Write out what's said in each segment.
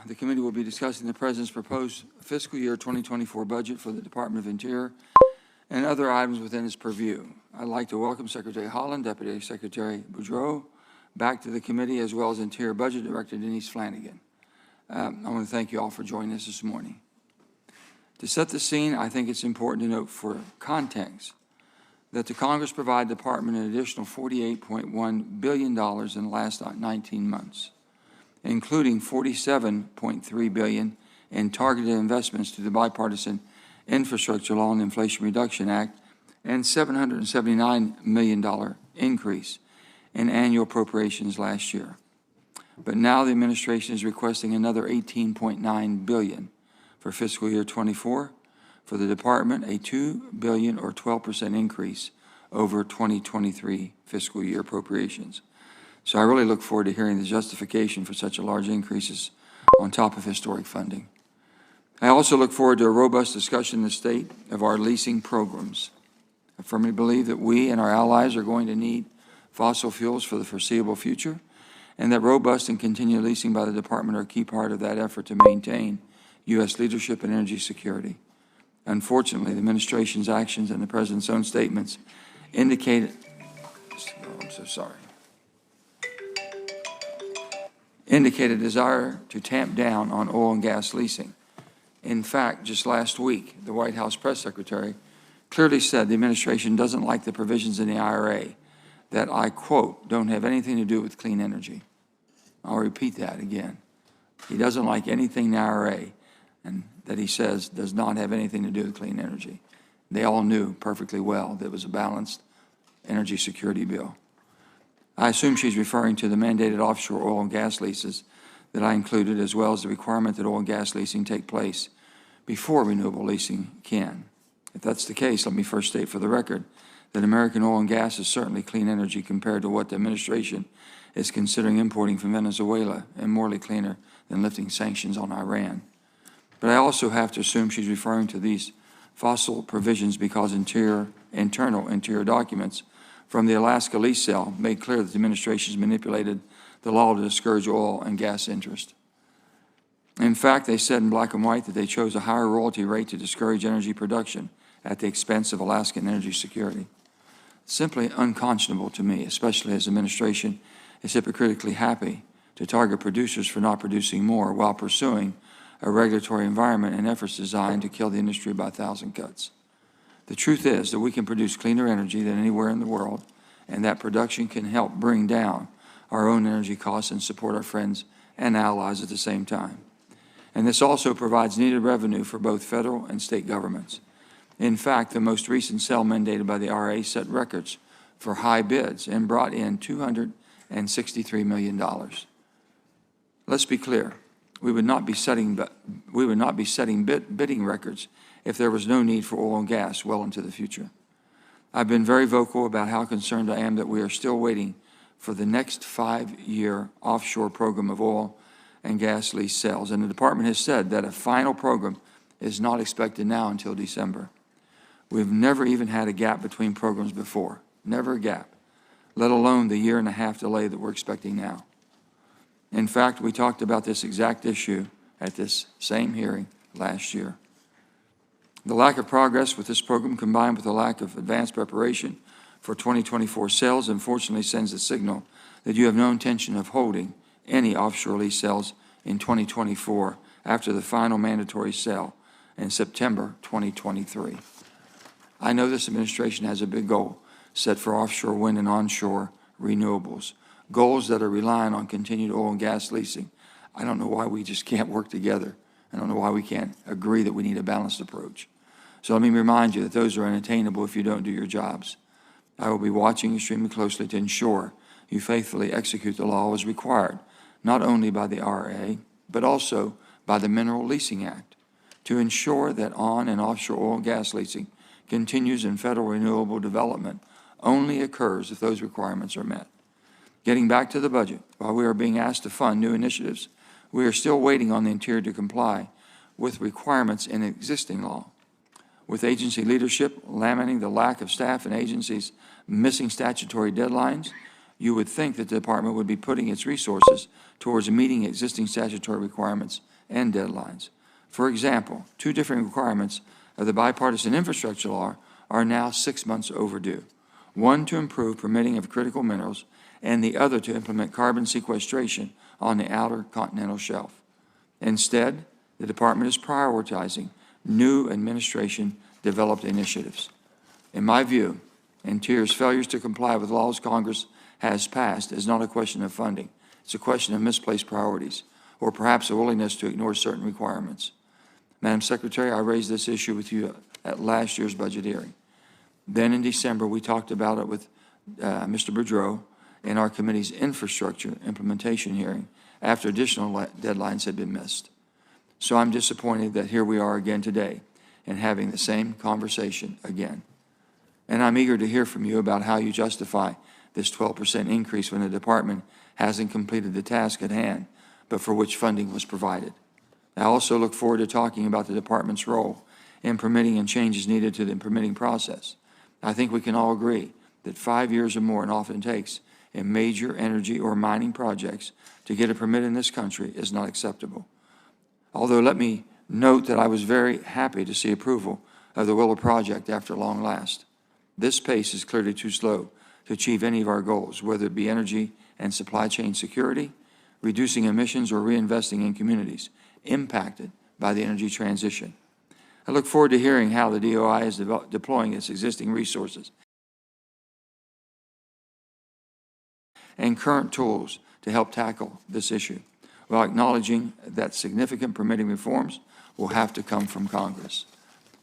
the committee will be discussing the President's proposed fiscal year 2024 budget for the Department of Interior and other items within its purview. I'd like to welcome Secretary Holland, Deputy Secretary Boudreau, back to the committee, as well as Interior Budget Director Denise Flanagan. I want to thank you all for joining us this morning. To set the scene, I think it's important to note for context that the Congress provided the Department an additional $48.1 billion in the last 19 months, including $47.3 billion in targeted investments through the Bipartisan Infrastructure Law and Inflation Reduction Act, and $779 million increase in annual appropriations last year. But now the administration is requesting another $18.9 billion for fiscal year 24 for the department, a $2 billion or 12% increase over 2023 fiscal year appropriations. So I really look forward to hearing the justification for such a large increases on top of historic funding. I also look forward to a robust discussion in the state of our leasing programs. I firmly believe that we and our allies are going to need fossil fuels for the foreseeable future, and that robust and continued leasing by the department are a key part of that effort to maintain U.S. leadership in energy security. Unfortunately, the administration's actions and the President's own statements indicate a desire to tamp down on oil and gas leasing. In fact, just last week, the White House press secretary clearly said the administration doesn't like the provisions in the IRA that, I quote, don't have anything to do with clean energy. I'll repeat that again. He doesn't like anything in the IRA and that he says does not have anything to do with clean energy. They all knew perfectly well that it was a balanced energy security bill. I assume she's referring to the mandated offshore oil and gas leases that I included, as well as the requirement that oil and gas leasing take place before renewable leasing can. If that's the case, let me first state for the record that American oil and gas is certainly clean energy compared to what the administration is considering importing from Venezuela, and morally cleaner than lifting sanctions on Iran. But I also have to assume she's referring to these fossil provisions because internal interior documents from the Alaska lease sale made clear that the administration has manipulated the law to discourage oil and gas interest. In fact, they said in black and white that they chose a higher royalty rate to discourage energy production at the expense of Alaskan energy security. Simply unconscionable to me, especially as the administration is hypocritically happy to target producers for not producing more while pursuing a regulatory environment and efforts designed to kill the industry by 1,000 cuts. The truth is that we can produce cleaner energy than anywhere in the world, and that production can help bring down our own energy costs and support our friends and allies at the same time. And this also provides needed revenue for both federal and state governments. In fact, the most recent sale mandated by the RA set records for high bids and brought in $263 million. Let's be clear. We would not be setting bidding records if there was no need for oil and gas well into the future. I've been very vocal about how concerned I am that we are still waiting for the next 5-year offshore program of oil and gas lease sales, and the department has said that a final program is not expected now until December. We've never even had a gap between programs before, never a gap, let alone the 1.5-year delay that we're expecting now. In fact, we talked about this exact issue at this same hearing last year. The lack of progress with this program, combined with the lack of advanced preparation for 2024 sales, unfortunately sends a signal that you have no intention of holding any offshore lease sales in 2024 after the final mandatory sale in September 2023. I know this administration has a big goal set for offshore wind and onshore renewables, goals that are relying on continued oil and gas leasing. I don't know why we just can't work together. I don't know why we can't agree that we need a balanced approach. So let me remind you that those are unattainable if you don't do your jobs. I will be watching extremely closely to ensure you faithfully execute the law as required, not only by the RA, but also by the Mineral Leasing Act, to ensure that on and offshore oil and gas leasing continues in federal renewable development only occurs if those requirements are met. Getting back to the budget, while we are being asked to fund new initiatives, we are still waiting on the Interior to comply with requirements in existing law. With agency leadership lamenting the lack of staff and agencies missing statutory deadlines, you would think that the department would be putting its resources towards meeting existing statutory requirements and deadlines. For example, 2 different requirements of the bipartisan infrastructure law are now 6 months overdue. One to improve permitting of critical minerals, and the other to implement carbon sequestration on the outer continental shelf. Instead, the department is prioritizing new administration-developed initiatives. In my view, Interior's failures to comply with laws Congress has passed is not a question of funding. It's a question of misplaced priorities, or perhaps a willingness to ignore certain requirements. Madam Secretary, I raised this issue with you at last year's budget hearing. Then in December, we talked about it with Mr. Boudreau in our committee's infrastructure implementation hearing after additional deadlines had been missed. So I'm disappointed that here we are again today and having the same conversation again. And I'm eager to hear from you about how you justify this 12% increase when the department hasn't completed the task at hand, but for which funding was provided. I also look forward to talking about the department's role in permitting and changes needed to the permitting process. I think we can all agree that 5 years or more it often takes in major energy or mining projects to get a permit in this country is not acceptable. Although let me note that I was very happy to see approval of the Willow project after long last. This pace is clearly too slow to achieve any of our goals, whether it be energy and supply chain security, reducing emissions, or reinvesting in communities impacted by the energy transition. I look forward to hearing how the DOI is deploying its existing resources and current tools to help tackle this issue, while acknowledging that significant permitting reforms will have to come from Congress.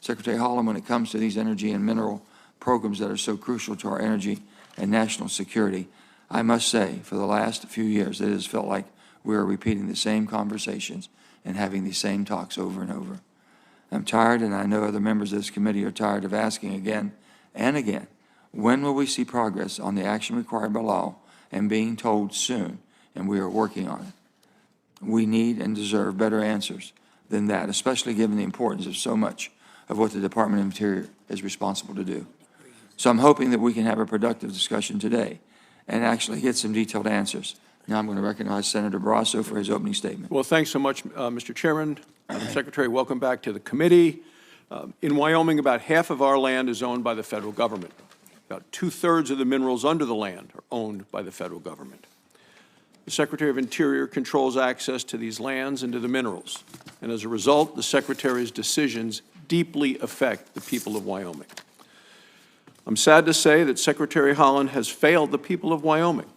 Secretary Holland, when it comes to these energy and mineral programs that are so crucial to our energy and national security, I must say, for the last few years, it has felt like we are repeating the same conversations and having the same talks over and over. I'm tired, and I know other members of this committee are tired of asking again and again, when will we see progress on the action required by law, and being told soon, and we are working on it. We need and deserve better answers than that, especially given the importance of so much of what the Department of Interior is responsible to do. So I'm hoping that we can have a productive discussion today and actually get some detailed answers. Now I'm going to recognize Senator Barrasso for his opening statement. Well, thanks so much, Mr. Chairman. Madam Secretary, welcome back to the committee. In Wyoming, about half of our land is owned by the federal government. About 2/3 of the minerals under the land are owned by the federal government. The Secretary of Interior controls access to these lands and to the minerals, and as a result, the Secretary's decisions deeply affect the people of Wyoming. I'm sad to say that Secretary Holland has failed the people of Wyoming.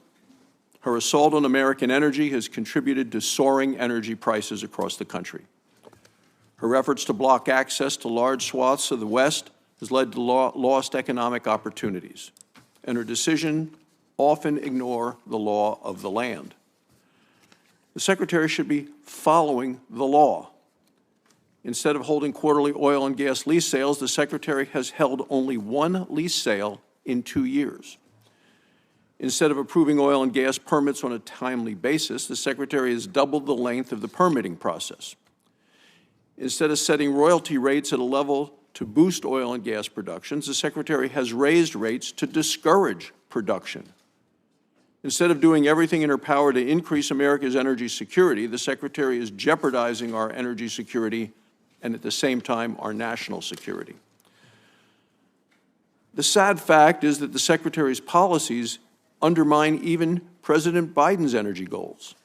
Her assault on American energy has contributed to soaring energy prices across the country. Her efforts to block access to large swaths of the West has led to lost economic opportunities, and her decisions often ignore the law of the land. The Secretary should be following the law. Instead of holding quarterly oil and gas lease sales, the Secretary has held only 1 lease sale in 2 years. Instead of approving oil and gas permits on a timely basis, the Secretary has doubled the length of the permitting process. Instead of setting royalty rates at a level to boost oil and gas productions, the Secretary has raised rates to discourage production. Instead of doing everything in her power to increase America's energy security, the Secretary is jeopardizing our energy security and at the same time our national security. The sad fact is that the Secretary's policies undermine even President Biden's energy goals.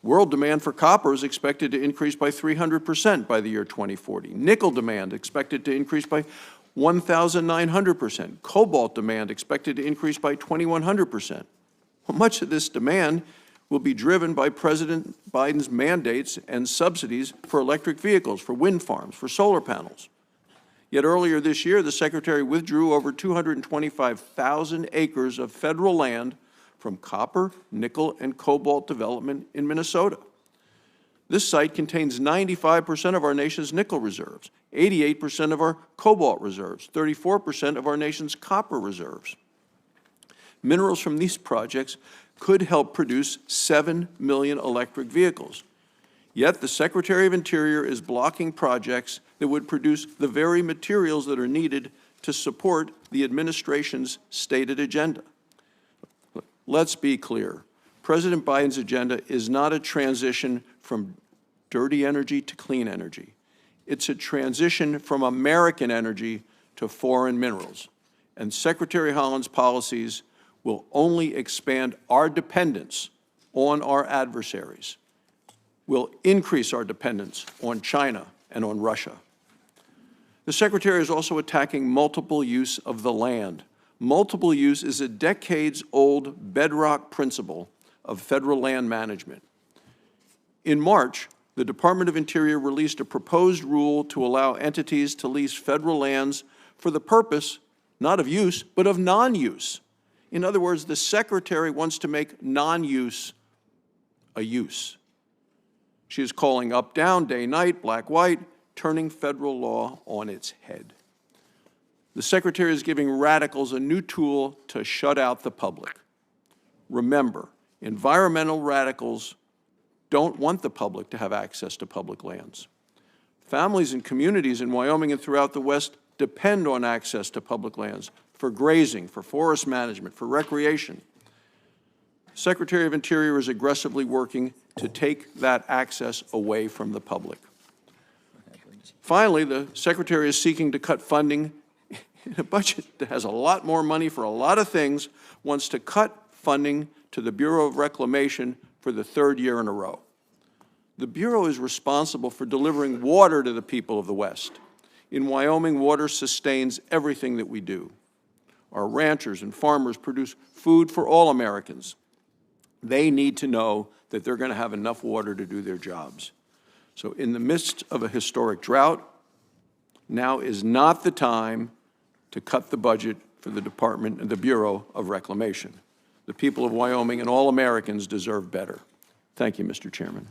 World demand for copper is expected to increase by 300% by the year 2040. Nickel demand expected to increase by 1,900%. Cobalt demand expected to increase by 2,100%. Well, much of this demand will be driven by President Biden's mandates and subsidies for electric vehicles, for wind farms, for solar panels. Yet earlier this year, the Secretary withdrew over 225,000 acres of federal land from copper, nickel, and cobalt development in Minnesota. This site contains 95% of our nation's nickel reserves, 88% of our cobalt reserves, 34% of our nation's copper reserves. Minerals from these projects could help produce 7 million electric vehicles. Yet the Secretary of Interior is blocking projects that would produce the very materials that are needed to support the administration's stated agenda. Let's be clear. President Biden's agenda is not a transition from dirty energy to clean energy. It's a transition from American energy to foreign minerals. And Secretary Haaland's policies will only expand our dependence on our adversaries, will increase our dependence on China and on Russia. The Secretary is also attacking multiple use of the land. Multiple use is a decades-old bedrock principle of federal land management. In March, the Department of Interior released a proposed rule to allow entities to lease federal lands for the purpose, not of use, but of non-use. In other words, the Secretary wants to make non-use a use. She is calling up, down, day, night, black, white, turning federal law on its head. The Secretary is giving radicals a new tool to shut out the public. Remember, environmental radicals don't want the public to have access to public lands. Families and communities in Wyoming and throughout the West depend on access to public lands for grazing, for forest management, for recreation. The Secretary of Interior is aggressively working to take that access away from the public. Finally, the Secretary is seeking to cut funding in a budget that has a lot more money for a lot of things, wants to cut funding to the Bureau of Reclamation for the third year in a row. The Bureau is responsible for delivering water to the people of the West. In Wyoming, water sustains everything that we do. Our ranchers and farmers produce food for all Americans. They need to know that they're going to have enough water to do their jobs. So in the midst of a historic drought, now is not the time to cut the budget for the Department and the Bureau of Reclamation. The people of Wyoming and all Americans deserve better. Thank you, Mr. Chairman.